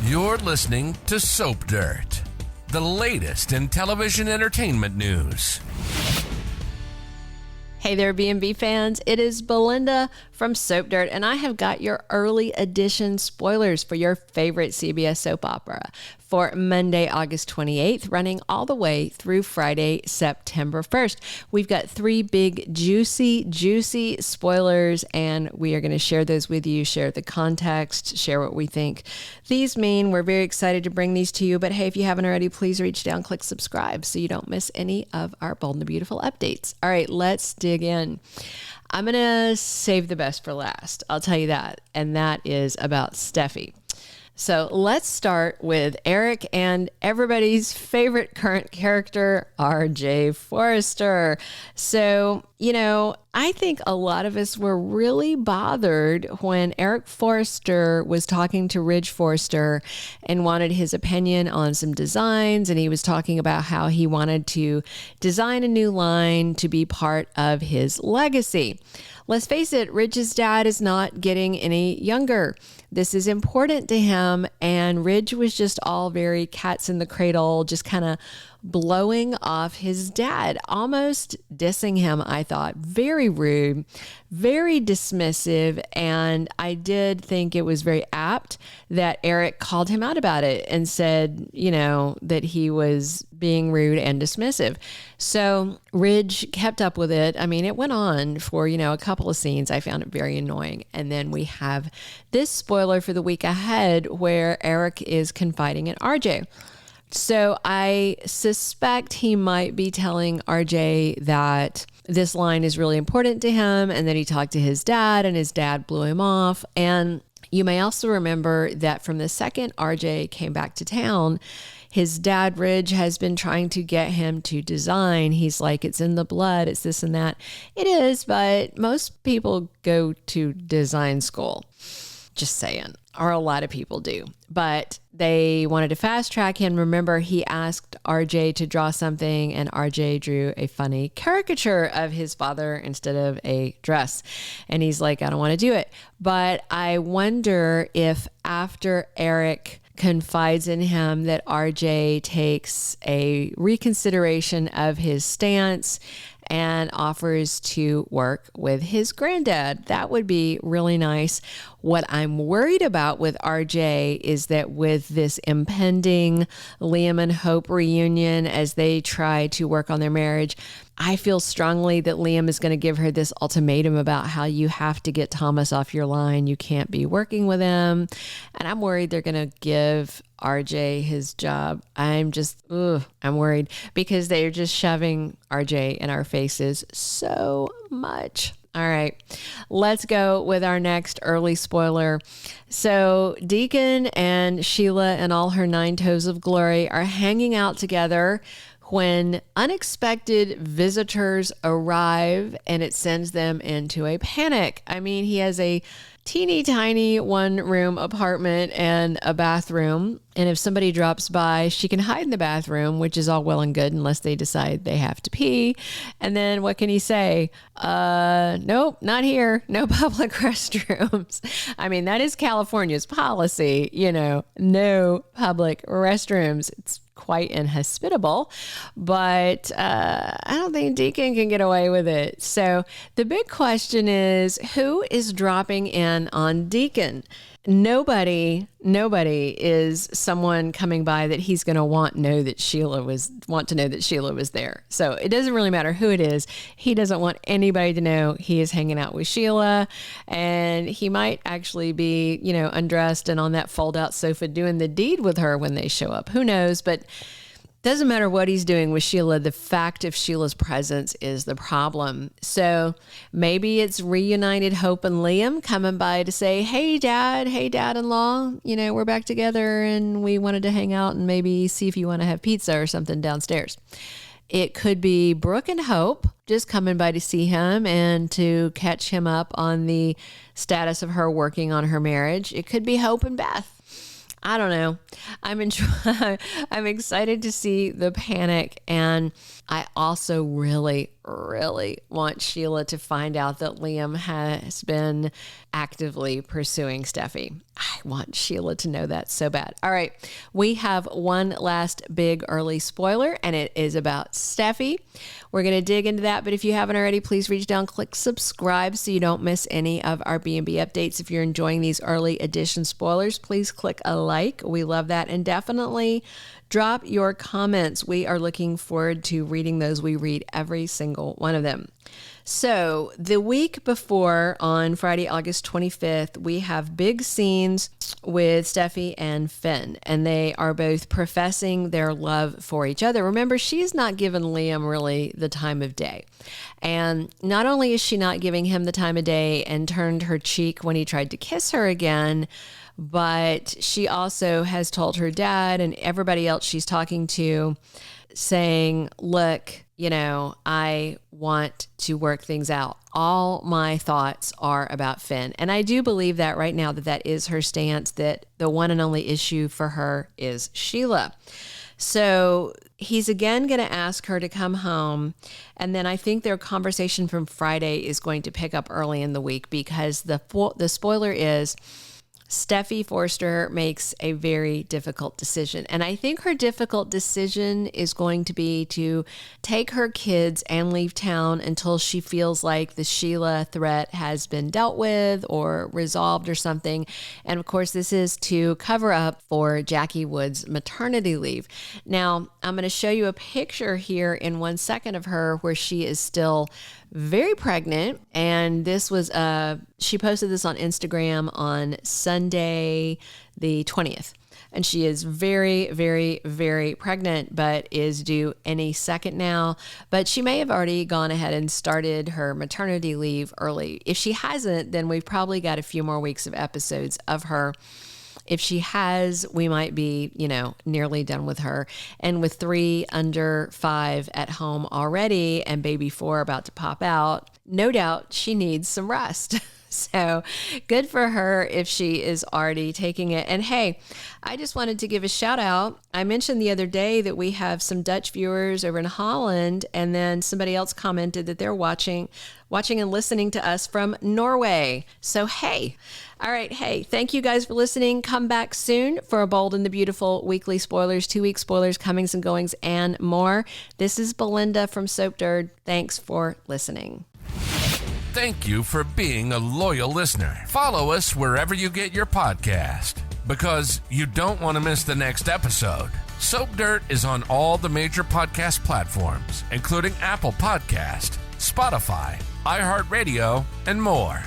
You're listening to Soap Dirt, the latest in television entertainment news. Hey there, B&B fans. It is Belinda from Soap Dirt, and I have got your early edition spoilers for your favorite CBS soap opera for Monday, August 28th, running all the way through Friday, September 1st. We've got 3 big, juicy spoilers, and we are going to share those with you, share the context, share what we think these mean. We're very excited to bring these to you, but hey, if you haven't already, please reach down, click subscribe so you don't miss any of our Bold and the Beautiful updates. All right, let's dig in. I'm going to save the best for last. I'll tell you that. And that is about Steffy. So let's start with Eric and everybody's favorite current character, RJ Forrester. So, I think a lot of us were really bothered when Eric Forrester was talking to RJ Forrester and wanted his opinion on some designs. And he was talking about how he wanted to design a new line to be part of his legacy. Let's face it, Ridge's dad is not getting any younger. This is important to him, and Ridge was just all very cats in the cradle, just kind of blowing off his dad, almost dissing him, I thought. Very rude, very dismissive, and I did think it was very apt that Eric called him out about it and said, that he was being rude and dismissive. So Ridge kept up with it. I mean, it went on for, a couple of scenes. I found it very annoying. And then we have this spoiler for the week ahead where Eric is confiding in RJ. So I suspect he might be telling RJ that this line is really important to him and that he talked to his dad and his dad blew him off. And you may also remember that from the second RJ came back to town, his dad, Ridge, has been trying to get him to design. He's like, it's in the blood, it's this and that. It is, but most people go to design school. Just saying. Or a lot of people do. But they wanted to fast track him. Remember, he asked RJ to draw something, and RJ drew a funny caricature of his father instead of a dress. And he's like, I don't want to do it. But I wonder if after Eric confides in him that RJ takes a reconsideration of his stance and offers to work with his granddad. That would be really nice. What I'm worried about with RJ is that with this impending Liam and Hope reunion as they try to work on their marriage, I feel strongly that Liam is going to give her this ultimatum about how you have to get Thomas off your line. You can't be working with him. And I'm worried they're going to give RJ his job. I'm worried because they're just shoving RJ in our faces so much. All right, let's go with our next early spoiler. So Deacon and Sheila and all her 9 toes of glory are hanging out together when unexpected visitors arrive, and it sends them into a panic. I mean, he has a teeny tiny 1-room apartment and a bathroom. And if somebody drops by, she can hide in the bathroom, which is all well and good unless they decide they have to pee. And then what can he say? Nope, not here. No public restrooms. I mean, that is California's policy, no public restrooms. It's quite inhospitable, but I don't think Deacon can get away with it. So the big question is, who is dropping in on Deacon? Nobody is someone coming by that he's going to want to know that Sheila was there. So it doesn't really matter who it is. He doesn't want anybody to know he is hanging out with Sheila, and he might actually be, undressed and on that fold out sofa doing the deed with her when they show up. Who knows? But doesn't matter what he's doing with Sheila. The fact of Sheila's presence is the problem. So maybe it's reunited Hope and Liam coming by to say, hey, dad-in-law, we're back together and we wanted to hang out and maybe see if you want to have pizza or something downstairs. It could be Brooke and Hope just coming by to see him and to catch him up on the status of her working on her marriage. It could be Hope and Beth. I don't know. I'm excited to see the panic, and I also really, really want Sheila to find out that Liam has been actively pursuing Steffy. I want Sheila to know that so bad. All right, we have one last big early spoiler, and it is about Steffy. We're going to dig into that, but if you haven't already, please reach down, click subscribe so you don't miss any of our B&B updates. If you're enjoying these early edition spoilers, please click a like. We love that. And definitely drop your comments. We are looking forward to reading those. We read every single one of them. So the week before, on Friday, August 25th, we have big scenes with Steffy and Finn, and they are both professing their love for each other. Remember, she's not given Liam really the time of day. And not only is she not giving him the time of day and turned her cheek when he tried to kiss her again, but she also has told her dad and everybody else she's talking to, saying, look, I want to work things out. All my thoughts are about Finn. And I do believe that right now that is her stance, that the one and only issue for her is Sheila. So he's again going to ask her to come home. And then I think their conversation from Friday is going to pick up early in the week, because the spoiler is Steffy Forrester makes a very difficult decision. And I think her difficult decision is going to be to take her kids and leave town until she feels like the Sheila threat has been dealt with or resolved or something. And of course, this is to cover up for Jackie Wood's maternity leave. Now, I'm going to show you a picture here in 1 second of her where she is still very pregnant. And this was, she posted this on Instagram on Sunday, the 20th. And she is very, very, very pregnant, but is due any second now. But she may have already gone ahead and started her maternity leave early. If she hasn't, then we've probably got a few more weeks of episodes of her. If she has, we might be, nearly done with her. And with 3 under 5 at home already and baby 4 about to pop out, no doubt she needs some rest. So good for her if she is already taking it. And hey, I just wanted to give a shout out. I mentioned the other day that we have some Dutch viewers over in Holland, and then somebody else commented that they're watching and listening to us from Norway. So hey, all right, hey, thank you guys for listening. Come back soon for a Bold and the Beautiful weekly spoilers, 2-week spoilers, comings and goings, and more. This is Belinda from Soap Dirt. Thanks for listening. Thank you for being a loyal listener. Follow us wherever you get your podcast, because you don't want to miss the next episode. Soap Dirt is on all the major podcast platforms, including Apple Podcast, Spotify, iHeartRadio, and more.